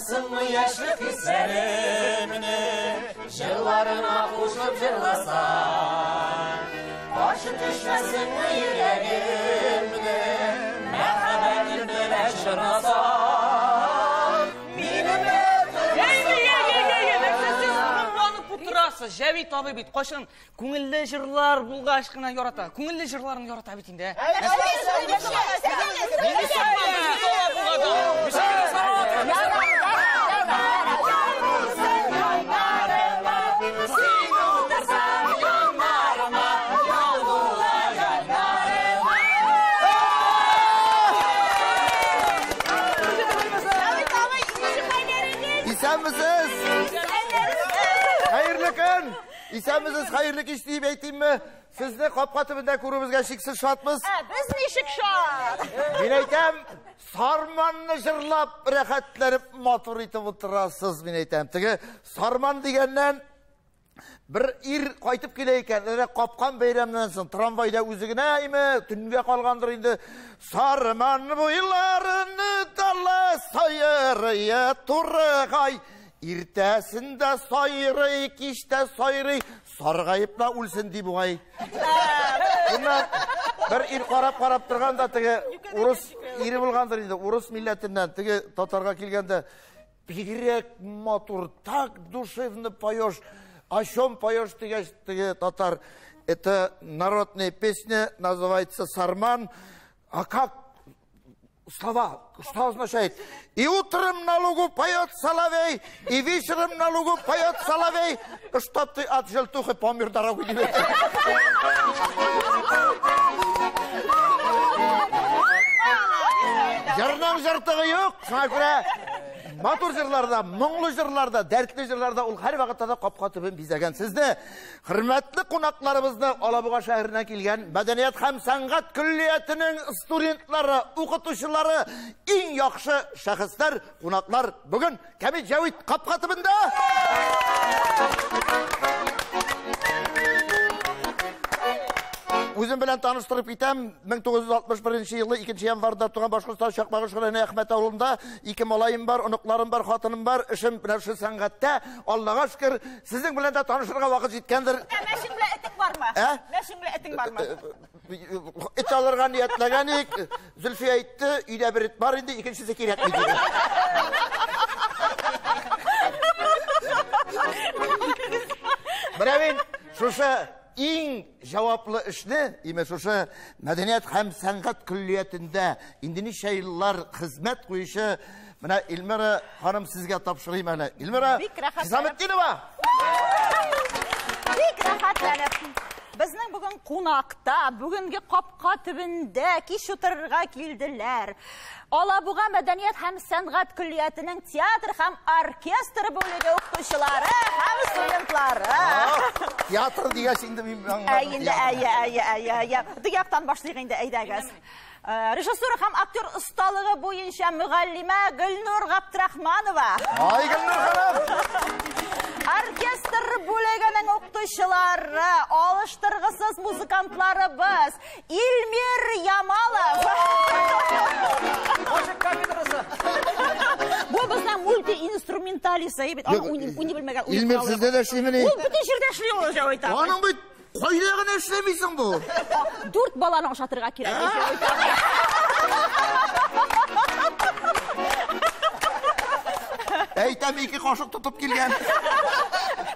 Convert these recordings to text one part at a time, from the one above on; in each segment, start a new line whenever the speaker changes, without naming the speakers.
Yaşarsın mı yaşlık hislerimini, jırlarına koşup jırlasan, başı düşmesin mi yüreğimde, merhametin bile jırlasan, benim
Жәбит абай бит, қошын, көңілді жырлар бұлға ашқына yorata. Көңілді жырларын yorata битінде.
İsəmisiz, xeyirlik işləyib eyteyim mi? Sizni qapqa tübündə kurumuzga şiksiz şatmız.
Biz nişik şat.
Ben eytem, sarmanını jırlap, rəxətlərib, motor itib oturasız, ben eytem. Tigi, sarman degenden bir qaytıb keleyken, qapqan beyramdan soң, tramvayda özügüne mi, tünge qalgandır indi. Sarman boylarını dala sayırıya turğay. İrtesinde sayrı, kişte sayrı, sargayıpla ulsun deyip oğay. Bundan bir qarap durganda tigi urus iri bulgandır indi. Urus milletinden tigi Tatarga kelgende birek motor, так душевно поешь. О чем поешь тigi Татар? Это народная песня, называется «Сарман». А как? Слова, что означает? И утром на лугу поет соловей, и вечером на лугу поет соловей, чтоб ты от желтухи помер дорогу не видел. Жырның жыртығы yok, шуңа күрә матур жырларда, мұңлы жырларда, дәртлі жырларда ул һәр вакытта да капка төбен бизәгән. Сезне хөрмәтле кунакларыбызны Алабуга шәһәренә килгән Мәдәният һәм сәнгать күллиятенең студентлары, укытучылары, иң яхшы шәхесләр, кунаклар бүген Кәмит Җавит капка төбендә. Үзем белән таныштырып итәм, 1961 елда 2 январда туган Башкортстан Чакмагыш районы Әхмәт авылында 2 малаем бар, оныкларым бар, хатыным бар, эшем белән шу сәнгатьтә, Аллага шөкер, сезнең белән дә танышырга вакыт җиткәндер.
Мәшин белән этең бармы? Мәшин белән этең бармы?
Эт алырга ниятләгән ик, Зөлфия әйтте, өйдә бер эт бар инде, икенчесе кирәкми диде. Бирәвин, шушы иң жауаплы эшне, шушы Мәдәният һәм сәнгать күллиятендә инде ничә еллар хезмәт куючы менә Илмира ханым сезгә тапшырыйм әле. Илмира Хизаметдинова.
Бик рәхәтләнеп. Безнең бүген кунакта, бүгенге капка төбендә кич утырырга килделәр. Алабуга Мәдәният һәм сәнгать күллиятенең театр һәм оркестр бүлеге укытучылары һәм студентлары.
Театр дигәч инде мин
Дияктан башлыйк инде, әйдәгез. Режиссер һәм актер осталыгы буенча мөгаллимә Гөлнур Габдрахманова.
Ай, Гөлнур ханым.
Оркестр бүлегенең укытучылары, алыштыргысыз музыкантларыбыз Илмир Ямалов. Бу безнең мульти-инструменталист бит. Уни белмәгән.
Илмир сездә дә эшлимени?
Ул бүтән җирдә эшли ул җавайта.
Аның бит кайда гына эшләмисең бу?
4 баланы ашатырга кирәк.
Әйтәм, 2 кашык тотып килгән.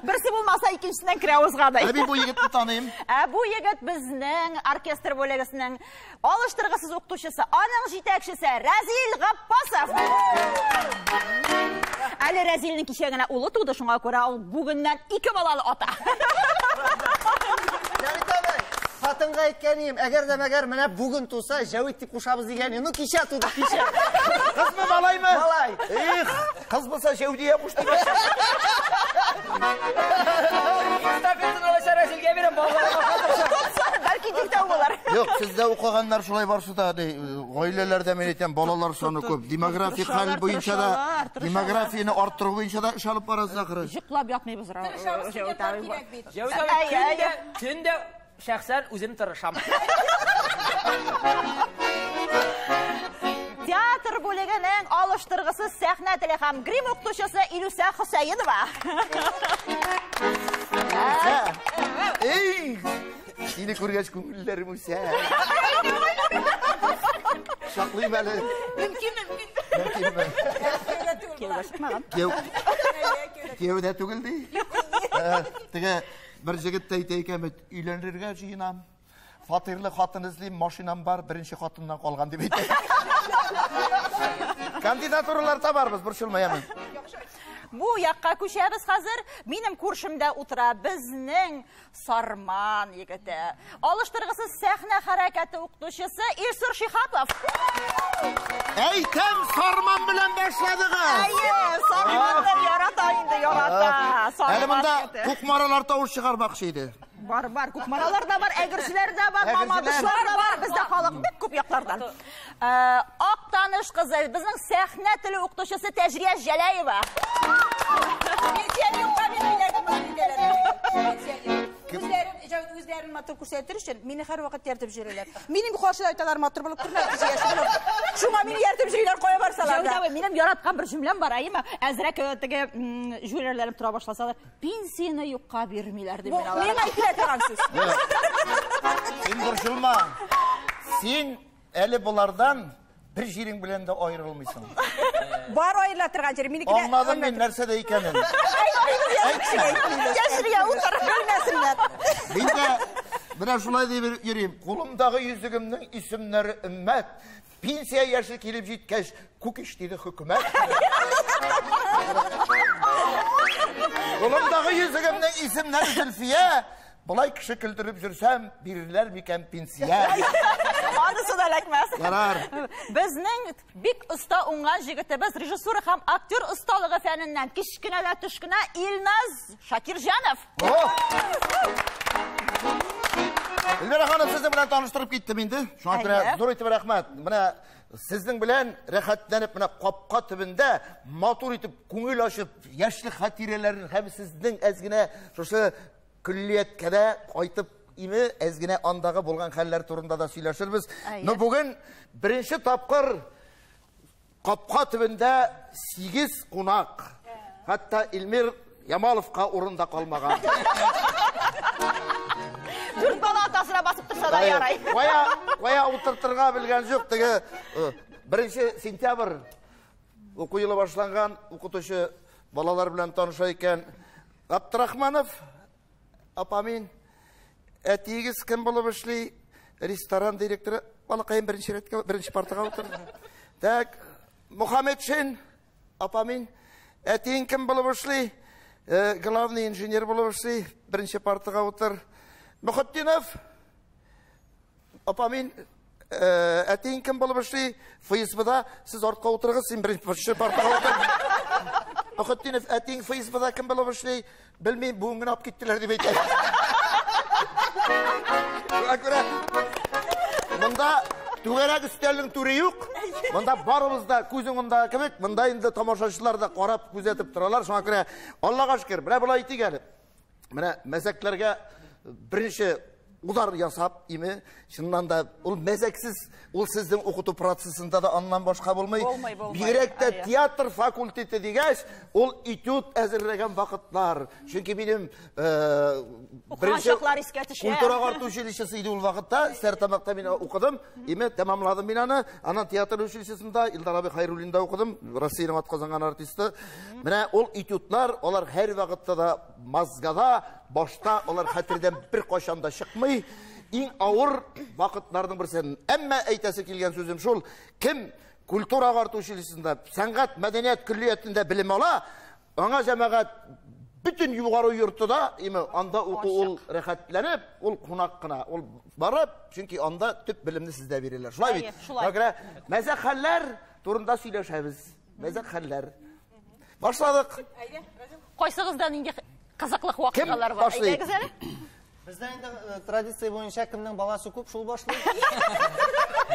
Берсе булмаса икенчесеннән кирәвызга да.
Мин бу егетне таныйм.
Бу егет безнең оркестр бүлегесенең алыштыргысыз укытучысы, аның җитәкчесе Разил Гаппасов. Әле Разилнең кичә генә улы туды, шуңа күрә ул бүгеннән 2 балалы ата.
Хатынга әйткәнем, әгәр дә мәгәр менә бүген туса, Җавит дип кушабыз дигән. Ну кичә туды, кичә.
Кызмы, малаймы?
Малай.
Их, кыз булса Җәүдия кушты.
Стафетаны алаша Разилгә бирәм, балаларга хатырча.
Бәлки диктә булар.
Юк, сездә укыганнар шулай барсы да, гаиләләрдә мен әйтәм, балалар саны күп. Демографик хәл буенча да, демографияны арттыру буенча да эш алып барасыз ахыры.
Җыклап ятмыйбыз.
Җәүдә көндә şəxsən üzünü tırışam.
Teatr театр бүлегенең алыштыргысы сәхнә теле һәм грим укытучысы Илүсә Хөсәенова.
Ey! Seni күргәч күңелләрем үсә. Шаклыйм әле. Мөмкин. Кеудә түгел ди. Теге бер җегет әйтә икән, өйләнергә җыенам. Фатирлы хатын эзлим, машинам бар, беренче хатыннан калган дип әйтә. Кандидатуралар табарбыз, борчылмаямын.
Бу якка күчәбез хәзер. Минем күршемдә утыра безнең Сарман егете. Алыштыргысы сәхнә хәрәкәте укытучысы Илсур Шихапов.
Әйтәм, Сарман белән башладыгыз.
Сарманны ярата инде, ярата.
Әле монда кукмаралар тавыш чыгармакчы иде.
Бар, кукмаралар да бар, әгерчеләр дә бар, мамадышлар да бар. Бездә халык бик күп яклардан. Актаныш кызы, безнең сәхнә теле укытучысы Тәҗрия Җәләева.
Үзләрен матур күрсәтер өчен мине һәр вакыт яртып җөриләр. Минем каршыда әйтәләр матур булып күренә кешегә. Шуңа мине яртып җөриләр, кая барсалар да.
Минем яраткан бер җөмләм бар, әйме? Әзрәк теге җүрәләрем тора башласалар, пенсияны юкка бирмиләр дип мин алар.
Мин әйтә торган сүз.
Син борчылма. Син әле булардан bir җирең белән дә аерылмыйсың.
Бар айырыла торган җир. Минеке дә.
Аңладым мин нәрсәдә икәнен.
Яшергә утырып белмәсеннәр.
Мин дә менә шулай дип йөрим. Кулымдагы йөзегемнең исемнәре Өммәт. Пенсия яше килеп җиткәч, күк иш диде хөкүмәт. Кулымдагы йөзегемнең исемнәре Зөлфия. Булай кеше көлдереп жүрсәм, бирерләр микән пенсия?
Анысы да ләкмәс.
Ярар.
Безнең бик оста уңган җегетебез, режиссер һәм актер осталыгы фәненнән кичкенә дә төшкенә Илназ Шакирҗанов.
Элмира ханым, сезнең белән таныштырып киттем инде. Шуңа күрә зур итеп рәхмәт. Менә сезнең белән рәхәтләнеп, менә капка төбендә матур итеп күңел ачып, яшьлек хатирәләрен һәм сезнең әзгенә шушы Күллияткәдә кайтып име әзгенә андагы булган хәлләр турында да сөйләшербез. Но бүген беренче тапкыр капка төбендә 8 кунак. Хәтта Илмир Ямаловка урында калмаган.
Дүрт бала атасына басып торса да ярай.
Кая утыртырга белгән юк. Теге 1 сентябрь уку елы башланган укытучы балалар белән таныша икән. Абдрахманов апамин, әтигез кем булып эшли? Ресторан директоры, балакайым беренче партага утырды. Так, Мухаммедшин, апамин, әтиң кем булып эшли? Главный инженер булып эшли, беренче партага утыр. Мөхәттинов, апамин, әтиң кем булып эшли? ФСБда, сез артка утырыгыз, син беренче партага утыр. Мөхәттинов, әтиң ФСБда кем булып эшли? Белмим, бүгін ап киттеләр дип әйтә. Монда түгәрәк өстәлнең түрі юк. Монда барыбызда күзең монда кебек, монда инде тамашачылар да карап күзәтеп торалар. Шуңа күрә Аллага шөкер. Менә булай әйтик әле. Менә мәзәкләргә беренче удар ясап, име, шуннан да ул мәзәксез, ул сезнең укыту процессында да аннан башка булмый. Бигрәк тә театр факультеты дигәч, ул этюд әзерләгән вакытлар. Чөнки минем беренче культура агарту училищесы иде ул вакытта, Сәртамакта мин укыдым, име, тәмамладым мин аны. Аннан театр училищесында Илдар абый Хайруллинда укыдым, Россиянең атказанган артисты. Менә ул этюдлар, алар һәр вакытта да мазгада, башта алар хәтердән бер кашан да чыкмый. Иң авыр вакытларның берсен. Әмма әйтәсе килгән сүзем шул, кем культура агарту училищесында, сәнгать, мәдәният күллиятендә белем ала, аңа җәмәгать bütün югары йортында, анда уку ул рәхәтләнеп, ул кунак кына, ул барып, чөнки анда төп белемне сездә бирәләр. Шулай бит. Шулай. Мәзәк хәлләр турында сөйләшәбез. Мәзәк хәлләр. Башладык.
Кайсыгызда нинди кызыклык вакыйгалар бар? Әйтегез әле.
Бездә инде традиция буенча кемнең баласы күп, шул башлый.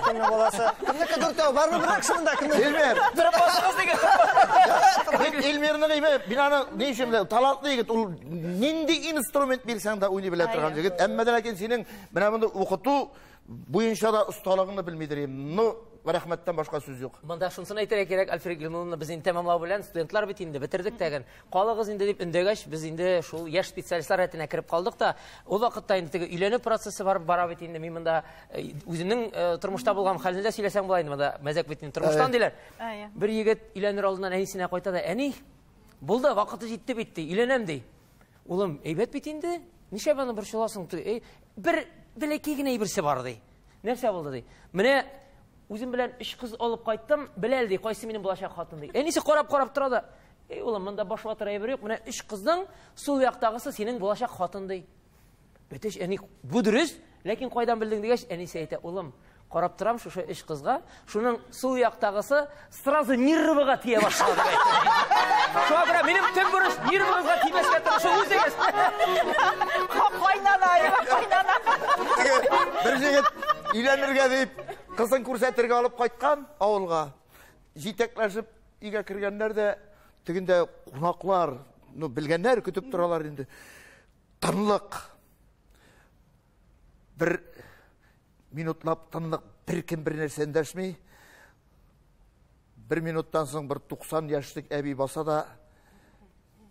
Кемнең баласы? Кемнеке дүртәү бармы бирәк шунда кемнең?
Илмир.
Бер басыгыз диген.
Илмирне әйме, бинаны ни өчен белән талантлы егет, ул нинди инструмент бирсәң дә уйный белә торган егет. Әмма ләкин синең менә монда укыту буенча да осталыгыңны белмидер. Ну, рәхмәттән башка сүз юк.
Монда шунысын әйтергә кирәк, Альфред Гилмановна, без инде тәмамлау белән студентлар бит инде бетердек тәген. Калыгыз инде дип өндәгәч, без инде шул яшь специалистлар рәтенә кирип калдык та, ул вакытта инде теге өйләнү процессы бара бит инде. Мин монда үзенең тормышта булган хәлне дә сөйләсәң була инде монда, мәзәк бит инде тормыштан диләр. Бер егет өйләнер алдыннан әнисенә кайта да, әни, булды, вакыты җитте бит ди, өйләнәм ди. Улым, әйбәт бит инде. Ничә баны бер шуласың? Бер бәләкәй генә әйберсе бар ди. Нәрсә булды ди? Менә үзем белән 3 кыз алып кайттым, беләл ди, кайсы минем булачак хатын ди. Әнисе карап тора да, улым, монда баш ватыр әйбер юк, менә 3 кызның сул яктагысы синең булачак хатын ди. Бетеш, әни, бу дөрес, ләкин кайдан белдең дигәч, әнисе әйтә, улым, карап торам шушы 3 кызга, шуның сул яктагысы сразу нервыга тия башлады. Шуңа күрә минем төп бурыч нервыгызга тимәскә тырышу үзегез.
Кайнана.
Бер җегет өйләнергә дип кызын күрсәтергә алып кайткан авылга. Җитәкләшеп өйгә кергәннәр дә тегендә кунаклар, белгәннәр көтеп торалар инде. Тынлык. Бер минутлап тынлык, бер кем бер нәрсә эндәшми. 1 минуттан соң бер 90 яшьлек әби баса да,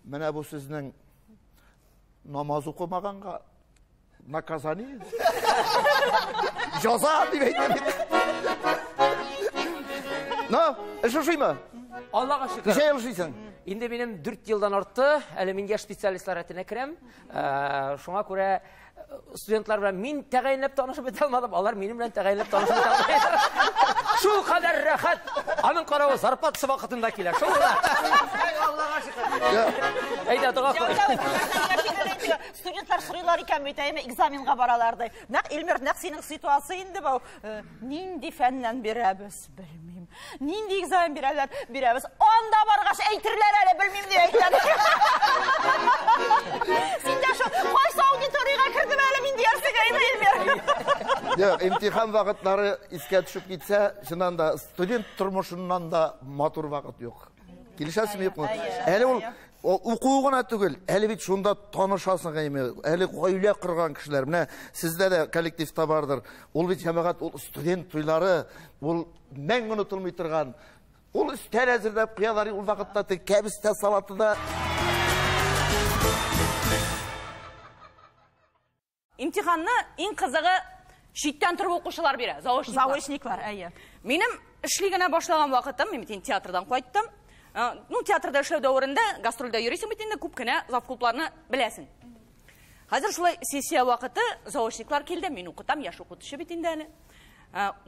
менә бу сезнең намаз укымаганга наказание. Жаза дип әйтә. Шушыймы?
Аллага шөкер.
Ничә ел эшлисең?
Инде минем 4 елдан артты, әле мин яшь специалистлар рәтенә керәм. Шуңа күрә студентлар белән мин тәгаенләп танышып бетә алмадым, алар минем белән тәгаенләп танышып бетә алмыйлар. Шул кадәр рәхәт, аның каравы зарплатасы вакытында килә. Шул да. Аллага шөкер. Әйдә, дога кыл.
Студентлар сорыйлар икән бит, әйме экзаменга баралар ди. Нәкъ Илмир, нәкъ синең ситуация инде бу. Нинди фәннән бирәбез, белмим. Нинди экзамен бирәбез. Анда баргач әйтерләр әле, белмим дип әйтәләр. Син дә шул кайсы аудиториягә кирдем әле мин диярсең, әйме Илмир.
Юк, имтихан вакытлары искә төшеп китсә, шуннан да студент тормышыннан да матур вакыт юк. Килешәсезме юкмы? Әле ул укуу гына түгел, әле бит шунда танышасың әйме, әле гаилә кырган кешеләр. Менә сездә дә коллективта бардыр. Ул бит җәмәгать, ул студент туйлары, ул мәңге онытылмый торган. Ул өстәл әзерләп куялар, ул вакытта кәбестә салатыда.
Имтиханны иң кызыгы читтән торып укучылар бирә,
Заочниклар, әйе.
Минем эшлегенә башлаган вакытым, мин театрдан кайттым. Театрда эшләү дәверендә, гастрольдә йөрисең бит инде, күп кенә завклубларны беләсең. Хәзер шулай сессия вакыты, заочниклар килде, мин укытам, яшь укытучы бит инде әле.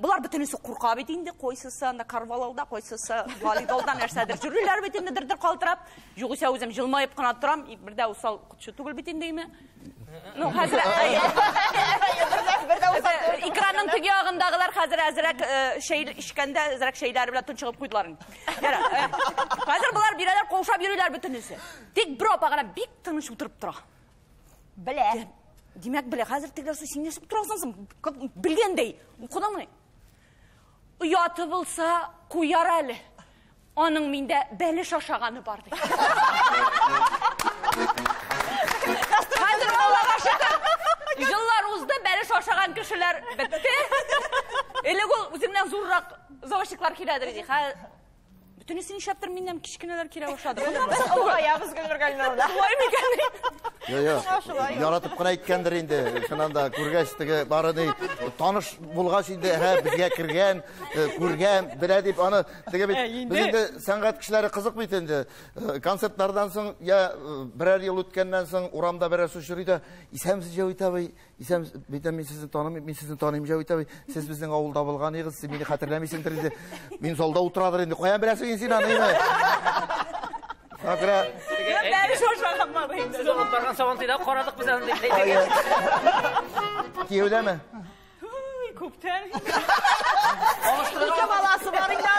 Булар бөтенесе курка бит инде, койсысы анда карвалалда, койсысы валидолда нәрсәдер жүрүләр бит инде дирдер калтырап. Югыйсә үзем җылмаеп кына торам, бердә усал укытучы түгел бит инде. Хәзер экранның теге ягындагылар хәзер әзрәк шәй ишкәндә, әзрәк шәйләр белән тончыгып куйдылар. Хәзер булар бирәләр, каушап йөриләр бөтенесе. Тик бер апа гына бик тыныч утырып тора.
Белә.
Димәк, белә, хәзер тегеләр син нәрсә торасың? Белгәндәй. Укыдымы? Уяты булса, куяр әле. Аның миндә бәлеш ашаганы бар ди. Хәзер Аллага шөкер. Җыллар узды, бәлеш ашаган кешеләр бетте. Элек ул үзеннән зуррак заочниклар киләдер ди. Бөтенесе нишләптер миннән кичкенәләр килә башлады.
Улаябыз гөлмергәннәрдә.
Ой, микәнни.
Яратып кына әйткәндер инде. Шуннан да күргәч теге барыны таныш булгач инде, безгә кергән, күргән, белә дип аны теге бит без инде сәнгать кешеләре кызык бит инде. Концертлардан соң я берәр ел үткәннән соң урамда берәр шушырый да, исәмсез Җавит абый, исәм бит мин сезне танимыйм, мин сезне танимыйм Җавит абый. Сез безнең авылда булганыгыз, сез мине хәтерләмисеңдер инде. Мин залда утырадыр инде. Каян беләсең син аны? Акра.
Бәлеш ашаган бар инде.
Сез алып барган савантыйда карадык без аны дип.
Кияүдәме?
Күптән.
Ике баласы бар инде.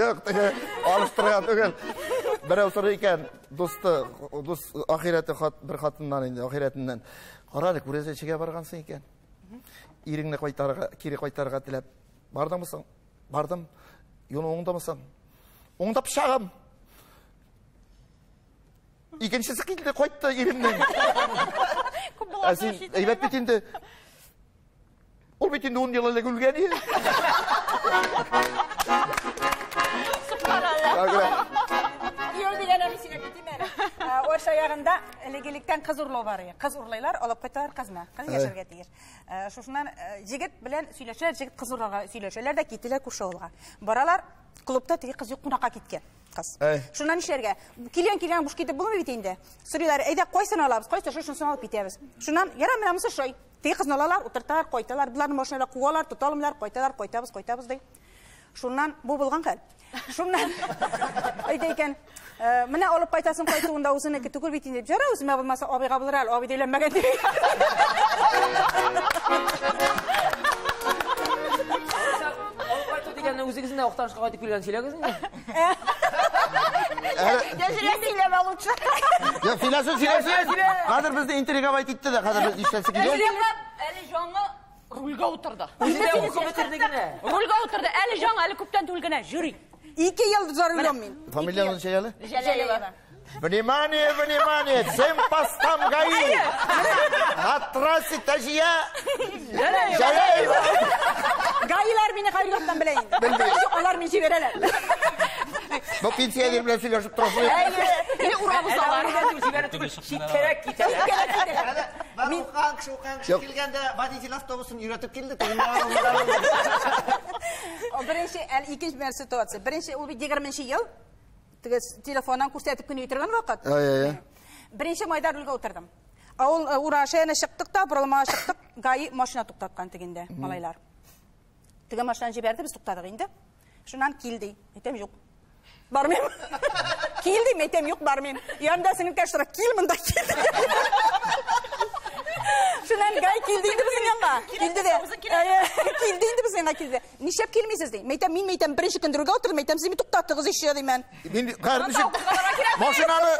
Юк, теге алыштырган түгел. Берәү сорый икән, дус ахирәте бер хатыннан инде, ахирәтеннән. Карады, күрәзәчегә баргансың икән. Иреңне кире кайтарга теләп бардыңмы? Бардым. Юны оңдамысың? Оңдап шағым. Икенчесе килде, кайтты иремнең. Әсин, әйбәт бит инде. Ул ул бит инде 10 ел элек үлгән иде.
Күйеу деген әмесіне кетейін әрі. Орша аяғында ілегеліктен қыз ұрлау бар. Қыз ұрлайлар, алып қайталар қызына. Қыз ешерге тегер. Шошынан жігіт білен сөйлешелер, жігіт қыз ұрлауға сөйлешелер де кетілер күші олға. Баралар, клубта теге қыз жоқ қонаққа кеткен. Қыз. Шунан ишерге. Келген бұш кетіп болу бетейінде. Сүрелер, әйде қойсын алабыз, қойсын шошын алып кетеміз. Шунан, яра мінамызы шой. Теге қызын алалар, отырталар, қойталар, бұлардың машинада қуалар, тұталымлар, қойталар, қойтабыз дей. Шунан, бұл болған қал. Шунан, әйде екен, міне алып қайтасын қайтуында өзіні кеті көр бетейін деп, жара өзіме болмаса, абайға бұлыр әл, абай дейленмеген деп.
Өзіңізінде оқтанышқа қайтып келген сөйлегізің бе?
Сөйлеме лучше.
Сөйлесін. Қазір бізді интрига байтитті де, қазір біз иштесі келген.
Әлі жаңы рульға отырды.
Өзінде оқы бітірдігіне.
Рульға отырды. Әлі жаңы, әлі көптен төлгіне жүрей.
2 yıl zor ülüm мен.
Фамилияңыз шеялы?
Желеева.
Внимание, всем постам ГАИ! На трассе Тажия Желеева!
Gayiler beni kaygılattan bileyim. Onlar beni severler.
Bu pensiyeler bilen söylüyorsun trofu.
Ne uğramız var.
Şiterek giteler.
Ben uğan kişi келгенде водитель автобусын үйретіп келді.
Birinci, ikinci bir situasyon. Birinci, o bir 20 yıl. Telefondan көрсетіп күні өтірген вақыт. Birinci майда рөлге отырдым. Ол урашайына шықтық та, бұрылмаға шықтық, гайы машина тоқтатқан тегенде, малайлар. Теге машинаны жіберді, біз тоқтадық енді. Шынан келді, етем жоқ. Бармайм. Келді, етем жоқ, бармайм. Yanında senin kaç lira kil mında keldi. Şundan gay kildiğinde bizim yanına. Kildi de. Kildiğinde bizim yanına kildi. Nişep kilmeysiz değil. Meytem birinci gündürüge oturdum. Meytem sizi mi tuktattığız işe diyeyim ben.
Kardeşim, maşinalı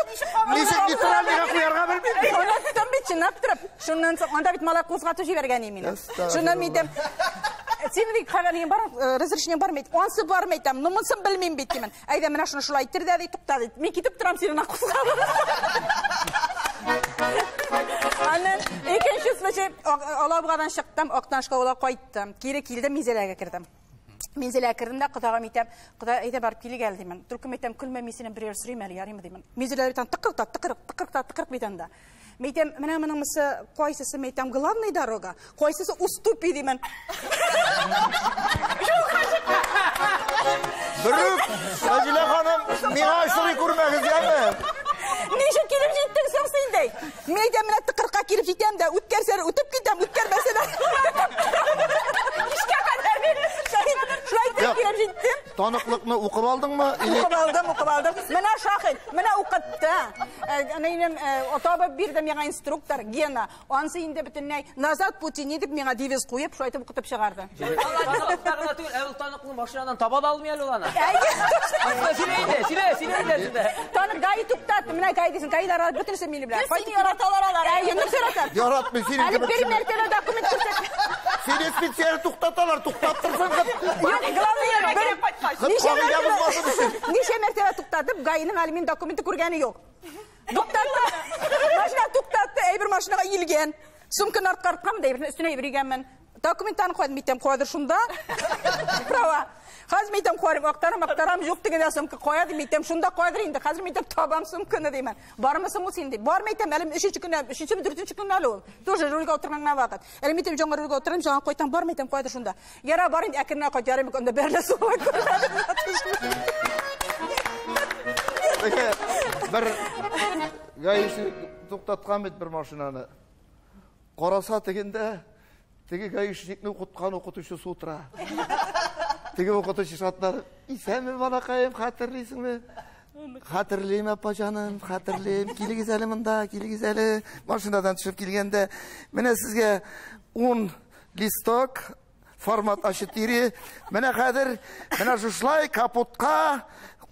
nişep litraliğe koyarga bilmeyeyim.
Ona tutam bitsin, naptırıp. Şundan onda bit malak kuzgatı jibergen yemin. Şundan meytem. Senin kalanın var, razрешение бар mıydı? Onsı var mıydı? Numunsun bilmeyeyim bitti men. Ayda men aşını şulay ittirdi de tuktadı. Men gidip duram senin akuzgatı. Annen ikinci şey Alabıqadan şıqdım, Oqtanışqa ola qayıtdım. Geri keldim, Menzeləyə kirdim. Menzeləyə kirdim də qıdağa metem, qıda ayda barıb keli gəldi mən. Türküm metem külməməsini bir yer süreyim əli yarım deyim. Menzelədə bir tane tıqırıq metem də. Metem mənə mısı qoysası metem главная дорога. Qoysası уступи deyim mən.
Dürük, Sajile Hanım, mena aşırı kurmağız yani.
Nişe kelip jettin sen sendey. Metem mənə tıqırıqqa kelip jetem də, ötkərsəri ötüb ketem, ötkərməsə də. İşkə qədər verirsin. Şulay kelip jettim.
Tanıqlıqını oqub aldın mı?
Oqub aldım. Mənə şahid, mənə oqutdu. Neyim, otobüs birdə mənə instruktor Gena. Onsı indi bütünlüy nazat Putin edib mənə deviz qoyub, şu aytıb oqutub шығарды.
Tanıqlıqlarına tüyül, əvvəl tanıqlığın maşinadan tabad almayalım olana. Söyle.
Tanıq gayı tuktattı, mənə gayı desin, gayılar alıp bütünüse meni bilir. Seni yaratalar. Yönür seratar.
Yaratma seni.
Әлі bir mertebe dokument көрсетті.
Seni spesiyeli tuktatalar, tuktattırsın.
Неше мәртебе туктатып, гайының әлімен документі көргені жоқ. Туктатты, машина туктатты, әйбір машинаға елген. Сумкын артқарытқам да, үстіне ебірегенмін. Документтаны қойдым, мектем қойдыр шында. Права. Қазір мектем қойдым, ақтарам жоқ деген сумка қойады, мектем шында қойдыр енді. Қазір мектем табам сумканы деймін. Бармысың ол сенде? Бар мектем, әлім үшінші күн әлі ол. Тоже рөлге отырғанға вақыт. Әлі мектем жаңа рөлге отырдым, жаңа қойдым, бар мектем қойдыр шында. Яра бар енді, әкіріне қойды, ярым онда бәрілі солай
Bir gayişi to'xtatgan bir mashinani. Qarasa deganda, tegi gayishlikni o'qitgan o'qituvchi sutra. Tegi o'qituvchi sotlar, "Isanmi balaqayim, xatirlaysizmi?" Xatirlayman pajonim, xatirlayman. Keligizali munda, keligizali. Mashinadan tushib kelganda, "Mana sizga 10 listok format A4. Mana hozir mana shulay kapotqa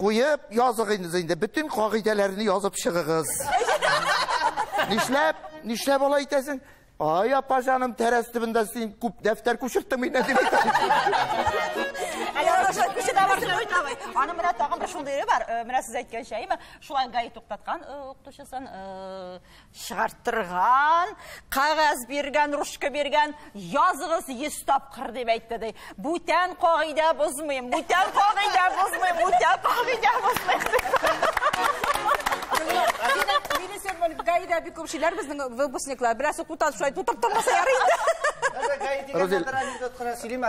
qo'yib yozig'ingiz endi bütün qoidalarini yozib chiqig'iz." Nishlab olay aytasan? Ay apa canım teras dibinde sen kup defter kuşurttun mı ne demek?
Аны мына тагын бер шундый бар. Менә сез әйткән шәйме? Шулай гай туктаткан, укытучысын чыгарттырган, кагаз биргән, ручка биргән, языгыз 100 тапкыр дип әйтте ди. Бүтән кагыйдә бозмыйм, бүтән кагыйдә бозмыйм, бүтән кагыйдә бозмыйм.
Гайда бик күп шиләр безнең выпускниклар. Бераз укытат шулай тутып тормаса ярый инде.
Розел анекдотка сөйлим,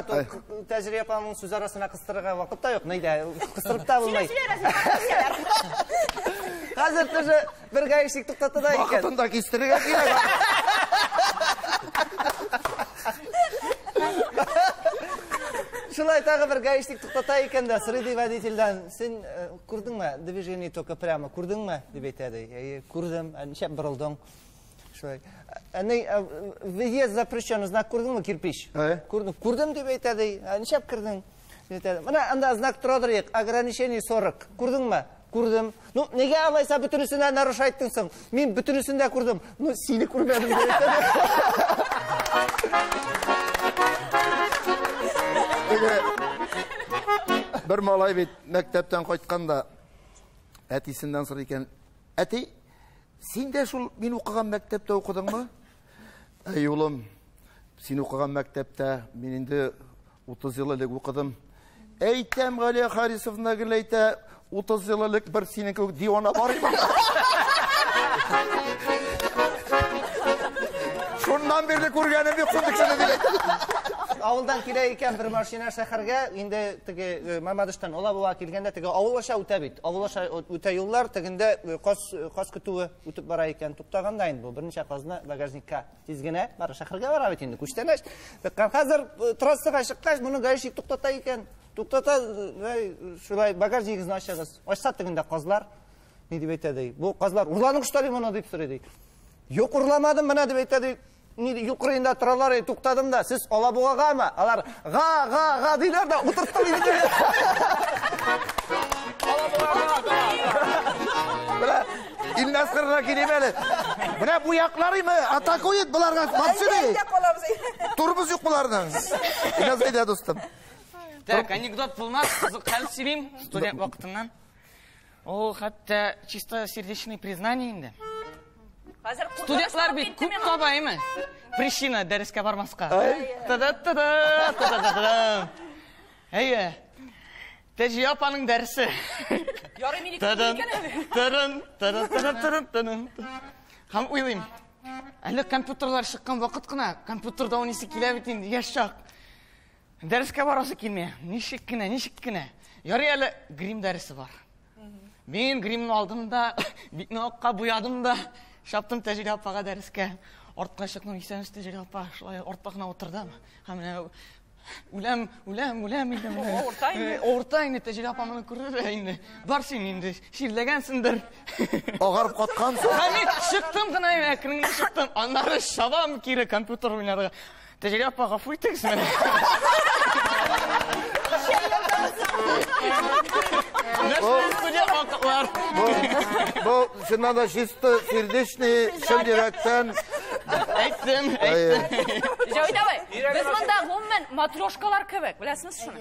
тәҗрибә апамның сүз арасына кыстырырга вакыт та юк. Нидә? Кыстырып та булмай. Хәзер төже бер гаишник туктатты да икән.
Вакытында кистерергә кирәк.
Шулай тагы бер гаишник туктата икән дә, сырый водительдән, син күрдеңме? Движение только прямо, күрдеңме? Дип әйтәде. Күрдем, ничә борылдың. Шулай. Въезд запрещен, знак күрдеңме? Кирпич. Күрдем дип әйтәде. Ничә кирдең? Менә анда знак торадыр, ограничение 40. Күрдеңме? Күрдем. Ну, нигә алайса бөтенесенә нарушайттың соң? Мин бөтенесендә күрдем. Ну, сине күрмәдем дип әйтәде.
Bir malay bit мәктәптән кайтканда әтисеннән сорый икән. Әти, син дә шул мин укыган мәктәптә укыдыңмы? Әй улым, син укыган мәктәптә мин инде 30 ел элек укыдым. Әйтәм, Галия Харисовна геләйтә, 30 ел элек бер синең кебек дивана бар иде. Шуннан бирле күргәнем бик куркынычлы дип.
Авылдан килә икән бер машина шәһәргә, инде теге Мамадыштан Алабуга килгәндә теге авыл аша үтә бит. Авыл аша үтә юллар, тегендә каз көтүе үтеп бара икән. Туктаганда инде бу берничә казны багажникка тизгенә бар шәһәргә бара бит инде. Күчтәнәш. Хәзер трассага чыккач, моны гаишник туктата икән. Туктата, шулай багажнигызны ачыгыз. Ачса тегендә казлар. Ни дип әйтәде? Бу казлар урланың штары моны дип сорый. Юк, урламадым менә дип әйтәде. Юқырында тұралар, туқтадым да, сіз Алабуғаға ма? Алар, ға дейлер да, ұтырттым еді.
Бұла, Илнас қырына келем әлі. Бұна бұяқлары ма? Атак ойет бұларға, мапшыны. Тұрбыз юқ бұларынан. Илнас айда достым.
Так, анекдот болмас, қызық қалып сөйлейм студент уақытынан. Ол хатта чисто сердечный признание енді. Студентлар бит күп табаймы? Причина дәрескә бармаска. Әйе. Тәҗи апаның дәресе.
Ярый мине икән
әле. Һәм уйлыйм. Әле компьютерлар чыккан вакыт кына, компьютерда унисе килә бит инде, яшь чак. Дәрескә барасы килмәй. Ничек кенә. Ярый әле грим дәресе бар. Мин гримны алдым да, битне акка буядым да. Шаптым Тәҗи апага дәрескә. Артка чыкным, исәнсез Тәҗи апа, шулай артыгына утырдым. Һәм үләм инде. Орта инде Тәҗи апа моны күрде инде. Бар син инде, ширләгәнсеңдер.
Агарып каткансың.
Һәм чыктым гына әкренле чыктым. Аннары шабам кире компьютер уйнарга. Тәҗи апа гафу итегез менә.
Bu şundan da чисто сердечный, шын йөрәктән.
Әйттем.
Җавид абай, без монда гомумән матрешкалар кебек, беләсезме шуны?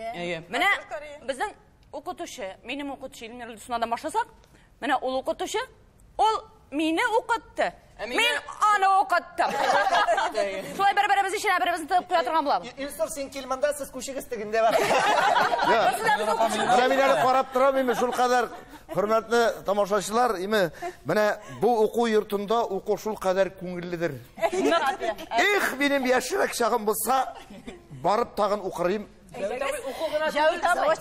Менә безнең укытучы, минем укытучы Илмир Лусунадан башласак, менә ул укытучы, ул мине укытты. Мин аны укыттым. Шулай бер-беребез өчен бер-беребезне тып куя торган булабыз.
Илсур, син килмәндә сез күчегез тегендә бар.
Менә мин әле карап торам, име шул кадәр хөрмәтле тамашачылар, име менә бу уку йортында уку шул кадәр күңелледер. Их, минем яшьрәк чагым булса, барып тагын укырым.
Җавид абай,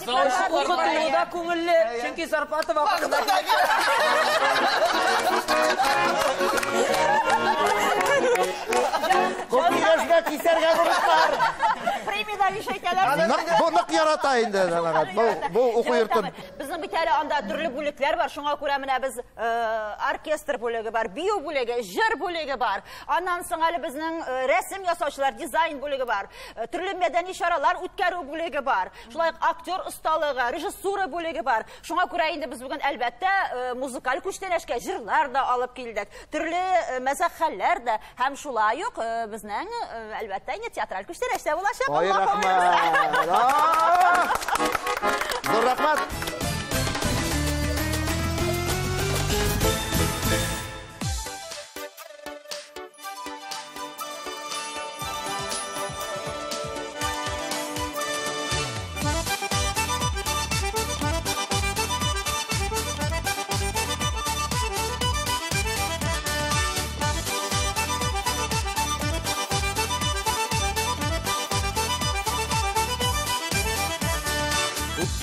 Укытуда күңелле, чөнки зарплата вакытында.
Көпирешкә кисәргә бурычлар.
премияда ишәйтәләр.
Бу нык ярата инде, бу уку йортын.
Безнең бит әле анда төрле бүлекләр бар. Шуңа күрә менә без оркестр бүлеге бар, бию бүлеге, җыр бүлеге бар. Аннан соң әле безнең рәсем ясаучылар, дизайн бүлеге бар. Төрле мәдәни чаралар үткәрү бүлеге бар. Шулай актер осталыгы, режиссура бүлеге бар. Шуңа күрә инде без бүген әлбәттә музыкаль күчтәнәшкә җырлар да алып килдек. Төрле мәзәхәлләр дә һәм шулай ук безнең әлбәттә инде театраль күчтәнәштә булачак.
Ой, рахмат. Зур рахмат.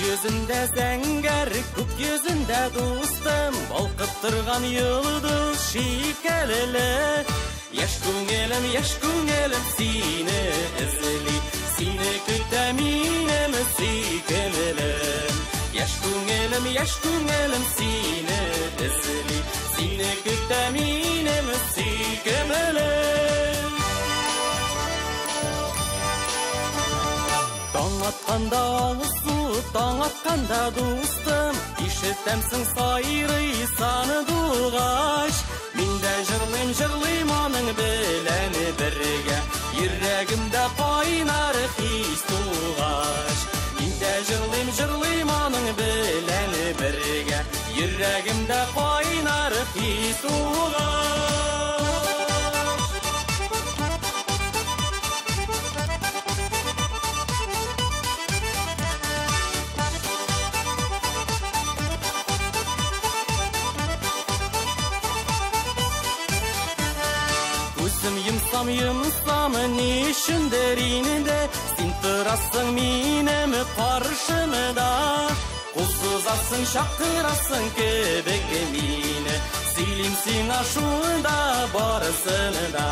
Yüzünde zəngər, күк yüzünde dostum, balqıb тұрған yıldız şikəlili. Yaş күңелім, seni izli, seni kütəminəm sikəlilim. Yaş күңелім, seni izli, seni kütəminəm sikəlilim. Таң атқанда алысу, таң атқанда достым, ишетәмсің сайрый саны дуғаш. Мин дә жырлыйм аның белән бергә, йөрәгемдә кайнар хис тугаш. Мин дә жырлыйм аның белән бергә, йөрәгемдә кайнар хис тугаш. Yımsam ni üçündür inide, sen тұрасың minəm qarşımda. Qulsuzasın, şaqırasın kebek mine, silimsin aşuda barısını da.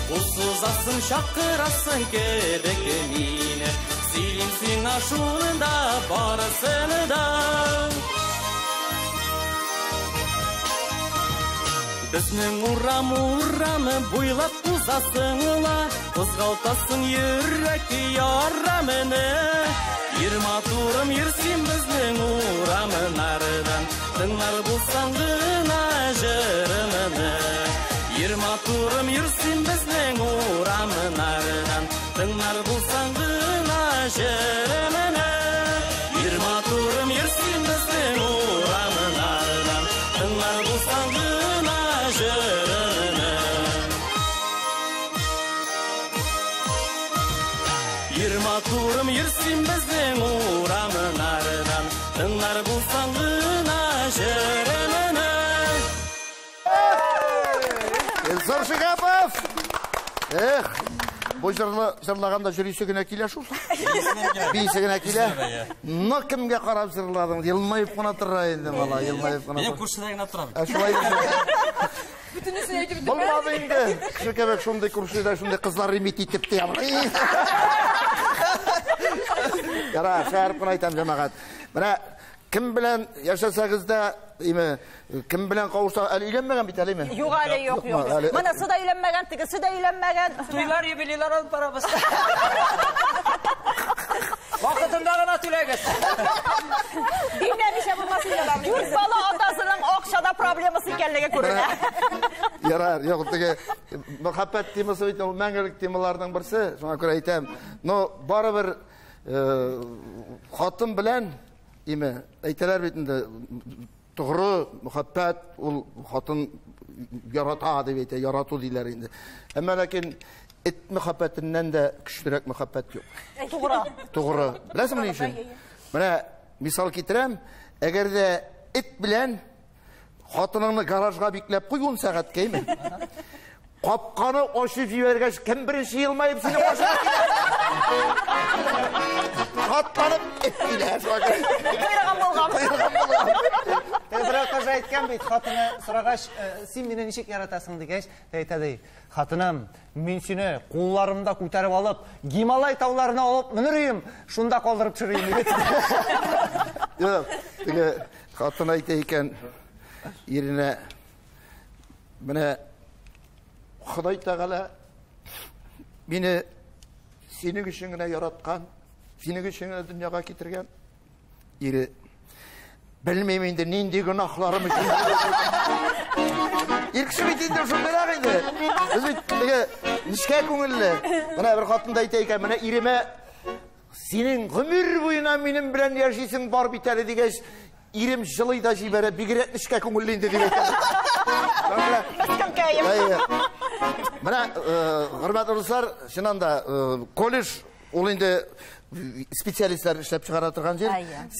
Qulsuzasın, şaqırasın kebek mine, silimsin aşuda barısını da. Біздің урам буйлап узасыңла, қозғалтасың йөрәк ярамыны. Ирматурым ерсин біздің урамынардан, тыңлар булсаң гына жырымыны. Ирматурым ерсин біздің урамынардан, тыңлар булсаң гына жырымыны. Ирматурым ерсин біздің урамынардан, тыңлар булсаң гына жырыны. Ирматурым ерсин біздің урамынардан, тыңлар булсаң гына жырыны.
Елсар Шигапов! Бұл жырлағанда жүресі гіне келе шул. Бейсі гіне келе. Мұны кімге қарап жырладың? Елмайып қына тұрра енді, бала, елмайып қына тұрра.
Мен күршіде гіне тұрам.
Шулай
Бүтінісін өйтіп
бұл бабы енді. Кіші кәбек шундай күршіде, шундай қызлар ремет етіп те. Яра, шәріп қына айтам жамағат. Мына, кім білән яшасағызда, кім білән қауырса, әлі үйленмеген бит, әлі ме?
Юқ, әлі жоқ. Мұнысы да үйленмеген, тігісі да үйленмеген.
Туйлар, юбилейлар алып барабыз. Вақытында ғана төләгіз.
Bilmemişe bulması yalan. Türk balı atasının okşada probleması kendine көріне.
Yarar, yok, muhabbet teması өйтін, мәңгілік темалардың бірсі, соңа көре айтам. Но, бары бір қатын білән, әйтелер бетінде, тұғыры, muhabbet, ол қатын ярата деп әйте, ярату дейлер енді. Әмі ләкен, et muhabbetinden de küçülük muhabbet yok. Doğru. Bilesem ne işin? Bana misal getirem, eğer de et bilen hatınını garajga biklep koyun saat keymi. Kapkanı aşıp jibergeç kim birinci yılmayıp seni başına gider. Katlanıp et bilen.
Kuyruğum bolğam.
Biroq qiz aytgan bit, xotini so'rag'ach, sen meni nechik yaratasың degach, aytadi, xotinim, men seni qo'llarimda ko'tarib olib, Gimalay tog'larini olib minirayim, shunda qoldirib tushirayim dedi.
Теге хатын айта екен еріне міне Құдай тағала мені сенің үшін генә яратқан, сенің үшін генә дүнияға кетірген. Ері білмеймін енді нендей күнәһларым үшін. Еркіші бетінде сондай-ақ енді. Біз беттігі нішке көңілі. Мына бір қатында айта екен, мына ереме сенің ғұмыр бойына менің білән яшисің бар битәлі дегеш, ерем жылыйда жибәрі бігірет нішке көңілінде деп екен. Мына ғырматы ұрысар, шынанда колледж, ол енді специалисттер ішлеп шығара тұрған жер.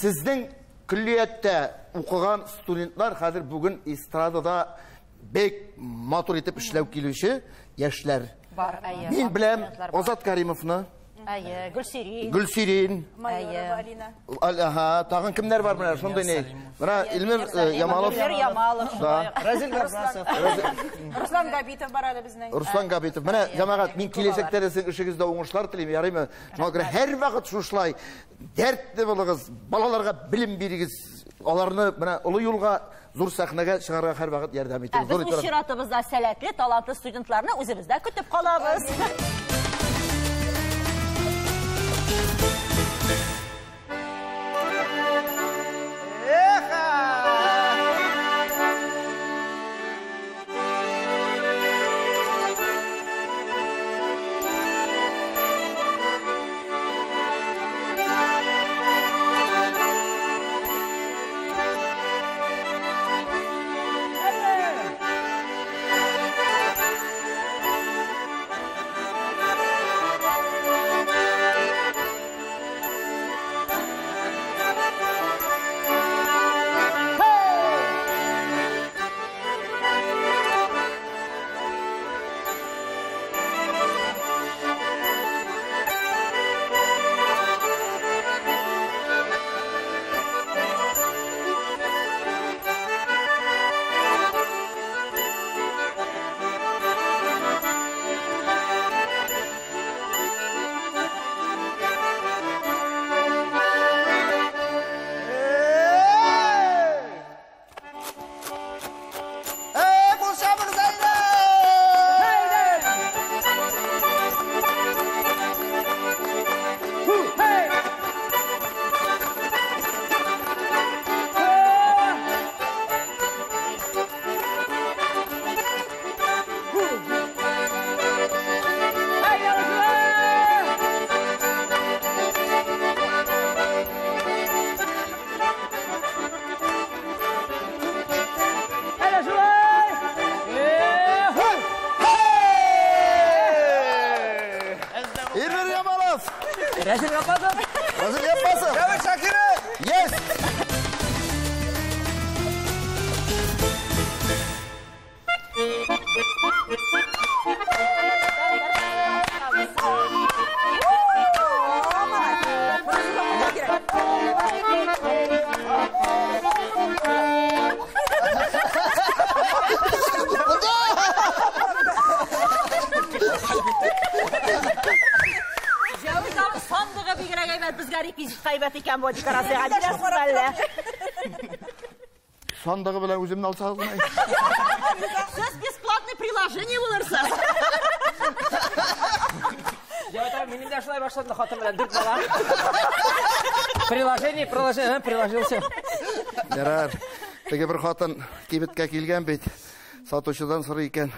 Сіздің күллиетте оқыған студентлар қазір бүгін эстрадада бек матур етіп ішлеу келуші яшьләр. Мен білем Озат Каримовны, Гүлсирин, тағын кімдер бар мына сондай не? Мына Илмир Ямалов,
Разил Гарбасов,
Руслан Габитов барады біздің.
Руслан Габитов. Мына жамағат, мен келешектер сіздің ішіңізде оңышылар тілеймін, яраймы? Шуңа көре әр вақыт шушылай дәртті болыңыз, балаларға білім беріңіз, оларны мына ұлы юлға зур сахнаға шығарға әр вақыт ярдәм етіңіз.
Біз бұл ширатыбызда сәләтле, талантлы студентларны өзімізді күтіп қалабыз.
Razil Yapasov.
Razil Yapasov.
Davut Shakirov.
Yes.
Sandığı bir kere kaybet, biz garip bir kaybettikken bu dekorasyon adres böyle.
Sandığı bile özümden alsanız mı?
Siz бесплатный приложение bulursa.
Ya benim de şulay başladı hatırladım dört bala. Приложение приложился.
Ярар. Теге bir хатын кибеткә килгән бит. Сатучыдан сорый икән.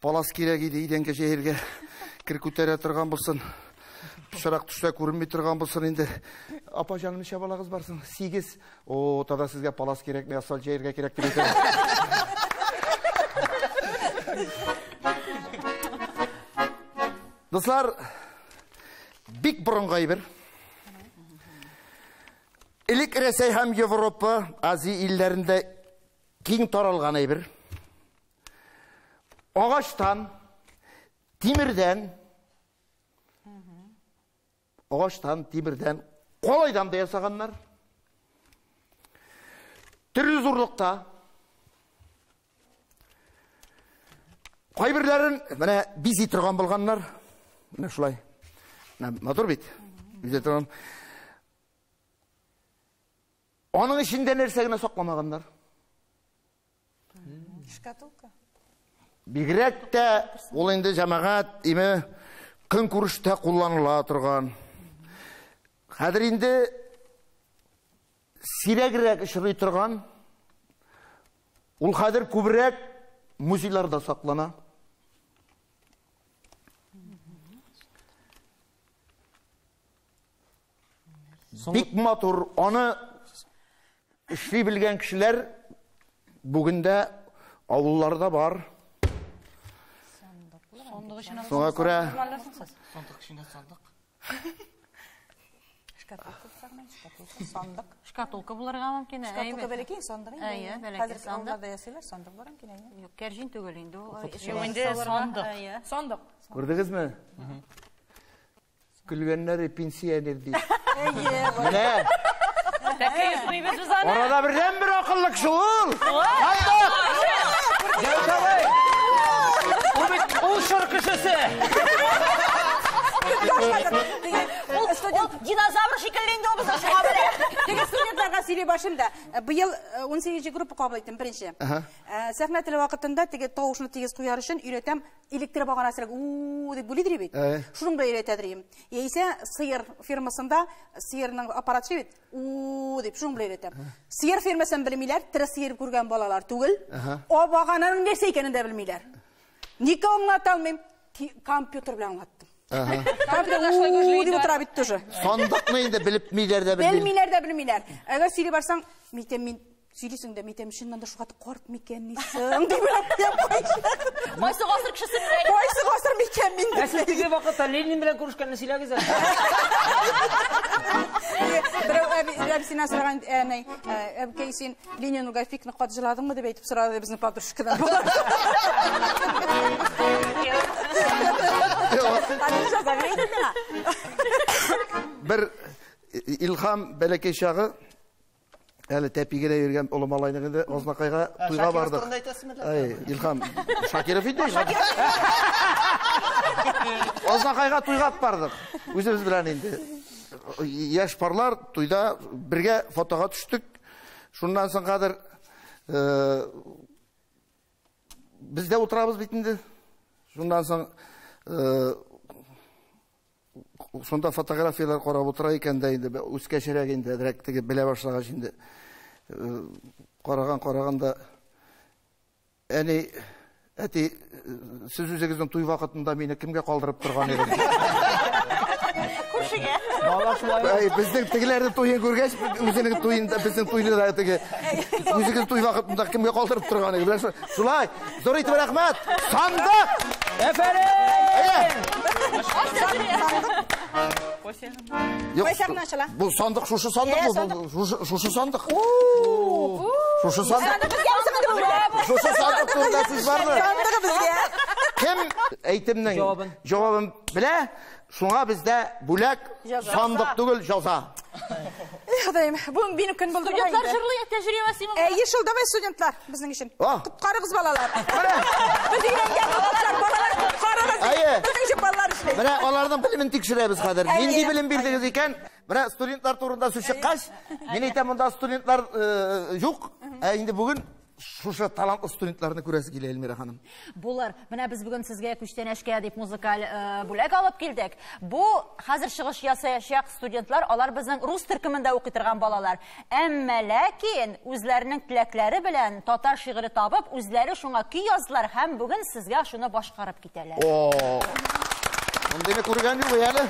Палас кирәк иде идәнгә шәһәргә. Кир күтәрә торган булсын. Пышрак төшә күренми торган булсын инде. Апа җаным ничә балагыз барсын? 8. О, тада сезгә палас кирәкме, асфальт җәяргә кирәк дип әйтә. Достар, бик борынгай бер. Элек Рәсәй һәм Европа, Азия илләрендә киң таралган әйбер. Агачтан, тимирдән, колайдан да ясаганнар. Төрле зурлыкта. Кайберләрен менә бизи торган булганнар. Менә шулай. Матур бит. Бизи торган. Onun içinde nersegine soklamağanlar.
Шкатулка.
Бигрәк тә ул инде җәмәгать име көнкүрештә кулланыла торган. Хәзер инде сирәгрәк очрый торган. Ул хәзер күбрәк музейларда саклана. Бик матур, аны эшли белгән кешеләр бүгендә авылларда бар. Соңа күрә
Шкатулка булырга мөмкин.
Шкатулка бәләкәй сандык инде.
Әйе, бәләкәй
Хәзер
сандык.
авылларда ясыйлар, сандык бар мөмкин.
Юк, кәрҗин түгел инде ул.
Инде сандык. Сандык.
күрдегезме? Көлгәннәре пенсионер ди. Менә
Тәкәй итмибез без аны.
арада бердән бер акыллы кеше ул.
Ул шыр кешесе.
Динозавр шикелле инде ул безнең шуңа белә.
Теге студентларга сөйли башымда. Быел 18 группа кабул иттем беренче. Сәхнә теле вакытында теге тавышны тигез куяр өчен өйрәтәм электр баганасырак уу дип бүлидер бит. Шуның белән өйрәтәдер. Яисә сыер фирмасында сыерның аппараты бит. уу дип шуның белән өйрәтәм. Сыер фирмасын белмиләр, тирә сыер күргән балалар түгел. О багананың нәрсә икәнен дә белмиләр. Ник аңлата алмыйм? Компьютер белән аңлаттым. Компьютер дип утыра бит тоже.
Сандыкны инде белеп миләр дә белмиләр.
Белмиләр дә белмиләр. Әгәр сөйли барсаң, мин сөйлисең дә митем шуннан да шугаты корт микән нисең дип уйлап.
Кайсы гасыр кешесе
Кайсы гасыр микән мин дип.
Сез теге вакытта Ленин белән күрешкәнне сөйләгез әле.
Берәү әбисенә сораган, әнәй, әбкәй син Ленин Угафикны катҗыладыңмы дип әйтеп сорады безнең подружкадан.
Бер илһам бәләкәй чагы әле тәпигенә йөргән улы малайның инде Азнакайга туйга бардык. Ай, Илһам Шакиров иде. Азнакайга туйга бардык. Үзебез белән инде. Яшь парлар туйда бергә фотога төштек. Шуннан соң хәзер бездә утырабыз бит инде. Шуннан соң шунда фотографиялар карап утыра икән дә инде үскәчәрәк инде дирәк теге белә башлагач инде караганда әни әти сез үзегезнең туй вакытында мине кемгә калдырып торган идегез?
Күршегә.
Безнең тегеләрнең туйын күргәч үзенең туйында безнең туйны да теге үзегез туй вакытында кемгә калдырып торган идегез? Шулай зур итеп рәхмәт. Сандык! Бу сандык шушы сандык шушы сандык. Шушы сандык. Шушы сандык турында сүз барды. Кем әйтемнең җавабын белә? Шуңа бездә бүләк сандык түгел җаза.
Хәдәем, бу минем көн булды.
Студентлар җырлый тәҗрибәсе булды.
Ешыл давай студентлар безнең өчен. Коткарыгыз балалар. Без өйрәнгән балалар коткарыгыз. Безнең өчен балалар эшләй.
Менә аларның белемен тикшерәбез хәзер. Нинди белем бирдегез икән? Менә студентлар турында сүз чыккач, мин әйтәм монда студентлар юк. Инде бүген шушы талантлы студентларны күрәсе килә Элмира ханым.
Булыр. Менә без бүген сезгә күчтәнәшкә дип музыкаль бүләк алып килдек. Бу хәзер чыгыш ясаячак студентлар, алар безнең рус төркемендә укый торган балалар. Әмма ләкин үзләренең теләкләре белән татар шигыре табып, үзләре шуңа көй яздылар һәм бүген сезгә шуны башкарып китәләр.
Мондыйны күргән юк әле.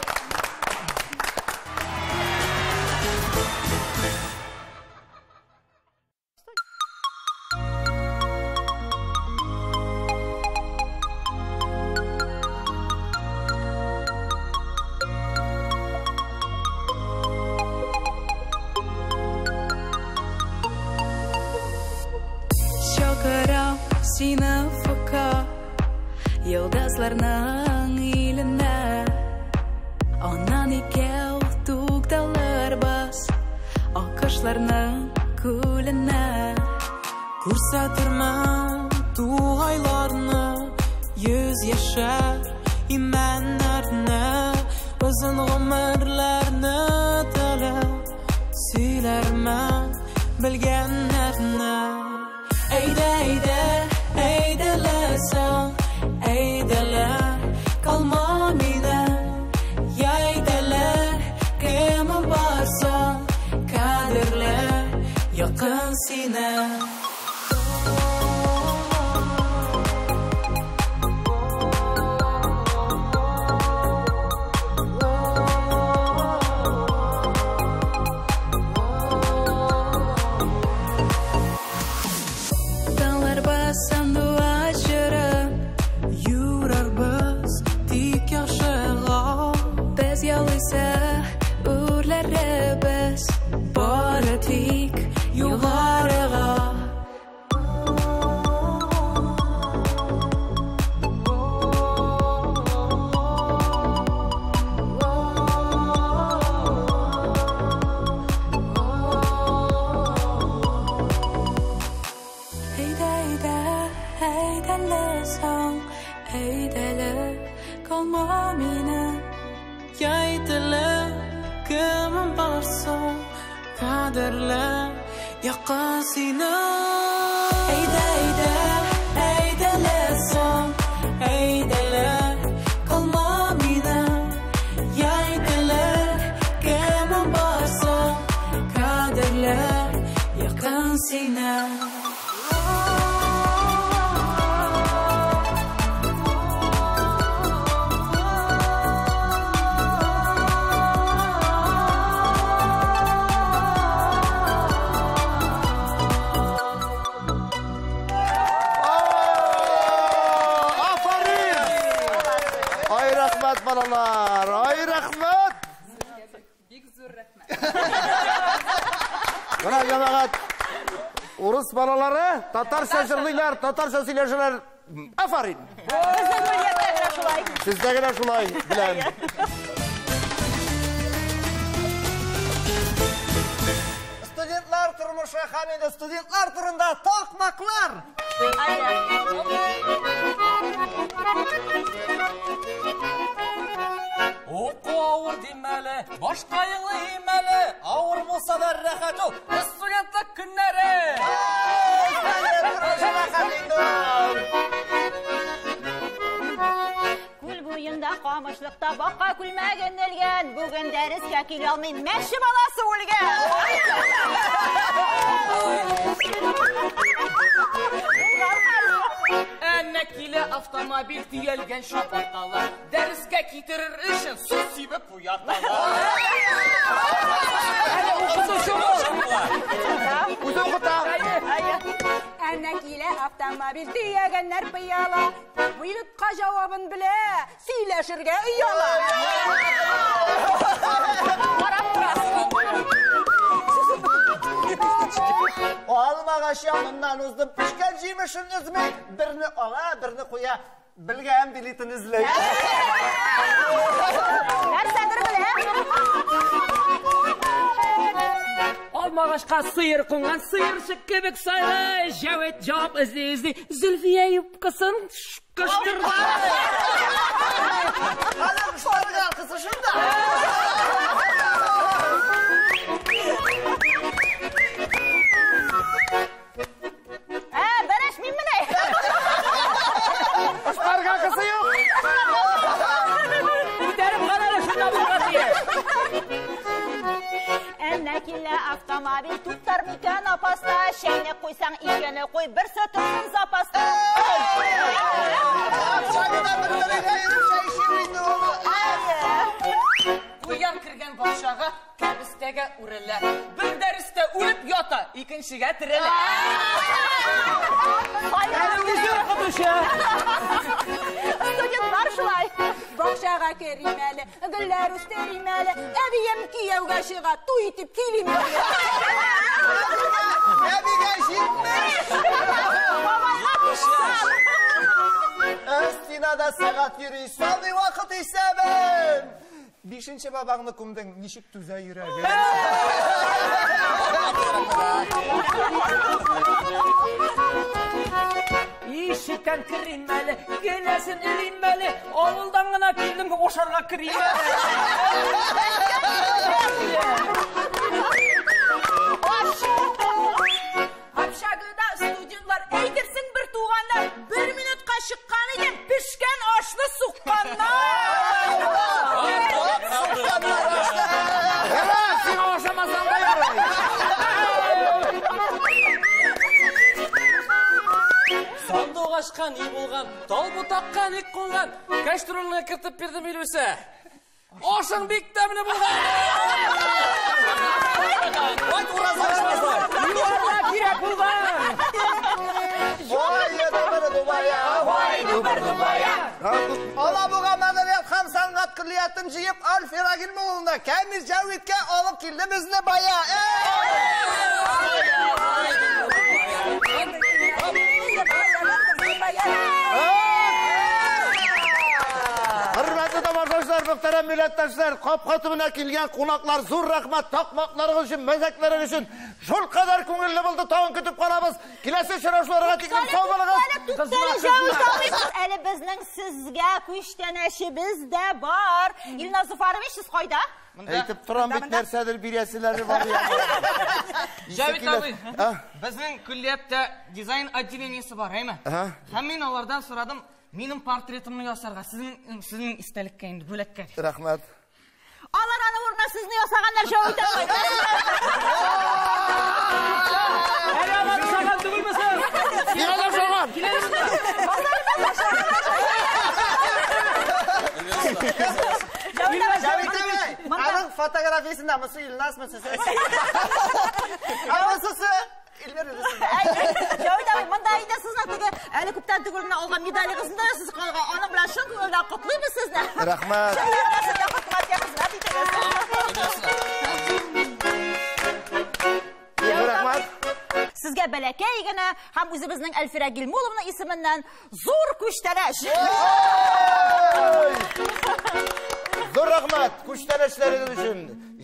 Сине фока йолдызларның иленә Аннан икәү тукталыр бас Акышларның күленә Күрсәтермә тугайларны Йөз яшәр имәннәрне Озын гомерләрне теләп Сөйләрмә bilganlarni aydalasang aydalar qalma mendan yaydalar kimim borsa qadrlar yaqin seni yaqin seni aydalasang aydalar qalma mendan yaydalar kimim borsa qadrlar yaqin seni
Balalar, ay rahmet.
Big zor rahmet.
Bana cemaat, Urus balaları, Tatarca jırlıylar, Tatarca söyleyiciler. Aferin. Sizdekiler şulay, bilen.
Studentlar turmuşu hamide studentlar turunda tokmaklar.
Oku ağır demeli, başka yılı yemeli. Ağır olsa da rahat ol. Studentlik günleri.
Kul boyunda qamışlıqda baqa kulmagan elgan. Bugün deriske kele almayın. Məşi balası olgan.
Annekile avtomobil tüyelgen şapartalar. Deriske getirir işin su sibip uyartalar. Hadi okudu şunu.
Uzun kuta.
Annekile avtomobil tüyegenler pıyala. Buyrutka cevabın bile söyleşirge uyala.
O almağaş yanından uzun pişken ciymişin üzmek. Birini ala, birini koya. Bilgen biletin izleyin.
Nersedir bile?
Almağaşqa sıyır qongan sıyırşık kebek sayla Javet cevap izli Zülfiye yupkasın kışkırdı.
Hala kuşlarına kısışın da.
Bereş miyim mi ne?
Kuşlar kakısı yok.
Giderim kanala şuna bu diye.
Annekile avtomobil tutar mikan apasta. Şeyne koysan ikene koy bir sıtırsın zapasta.
Kuyan kirgen başağı kabistege ureler. Bir deriste ulup yota, ikinciga tireler.
Studentlar şulay.
Bakşağa kerimeli, güller üsterimeli. Eviyem kiyevga şığa tu itip kilim yok.
Östinada saat yürüyüş, sami vakit istemem. Beşinci babağını kumdun, nişik tüze yüreği.
İşitten kirinmeli, gelesin ilinmeli. Avuldan gına keldim oşarga kirinmeli.
таққан үй болған, тал бұтаққа ек қонған, кәштрөліне кіртіп бердім елбесе. Ошың бек дәміне болған. Ой, ораза ашмаздар.
Юарда керек болған.
Ola buğa madaniyat ham sanat kılliyatin jiyip Alferagil Moğul'una Kamil Javit'ke alıp kildi bizne baya.
Hürmetli tomoshabinlar, muhtaram millatdoshlar, qop-qotimina kelgan qonaqlar zo'r rahmat, taqmoqlari uchun, mazaklari uchun shul qadar ko'ngilli bo'ldi. Tog'in kutib qolamiz. Kelasi uchrashuvlarga tekin sog' bo'linglar.
Әлі біздің сізге күштенәшіміз де бар. Илназ Зуфарович, сіз қойда?
Aytib turam bit narsadir berasizlar var ya.
Javit abi, bizning kulliyatda dizayn отделениесі бар, ayma. Ham men ulardan so'radim, mening portretimni yozarga, sizning istalikka endi bo'lakka.
Rahmat.
Алар аны орнына сізні ясағандар Javit abi.
Әлі аманы шаған түгілмесін.
Ne kadar şoğan?
Javit abi, anın fotografisinde mısın İlnaz mısın siz? Anısısı İlmer ürüsün.
Javit abi, mында айда сіздің тегі әлі көптен түгіліне алған медаліңізді сіз қалға. Оның білән шын көңілден құтлымыз сізді.
Rahmat. Rahmat.
Sizge bələkəy gənə, həm özümüzün Alferagil Moğul'un ismindən zor küştələş.
Zor rahmat. Kuştanışlarınız üçün,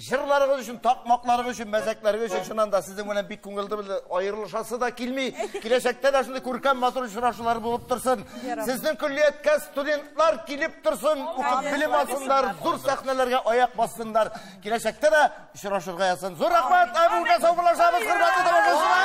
jırlarınız üçün, takmaklarınız üçün, mezekleriniz üçün şundan da sizin buna bir ko'ngildi ayrılışası da kelmey. Kelajakda da shunday ko'rkam motor uchrashuvlar bo'lib tursin. Sizning kulliyatga studentlar kelib tursin, o'qib bilim olsinlar, zo'r sahnalarga oyoq bossinlar. Kelajakda da uchrashuvga yasin. Zo'r rahmat. Abuga sog'lashamiz, hurmatli tomoshabinlar.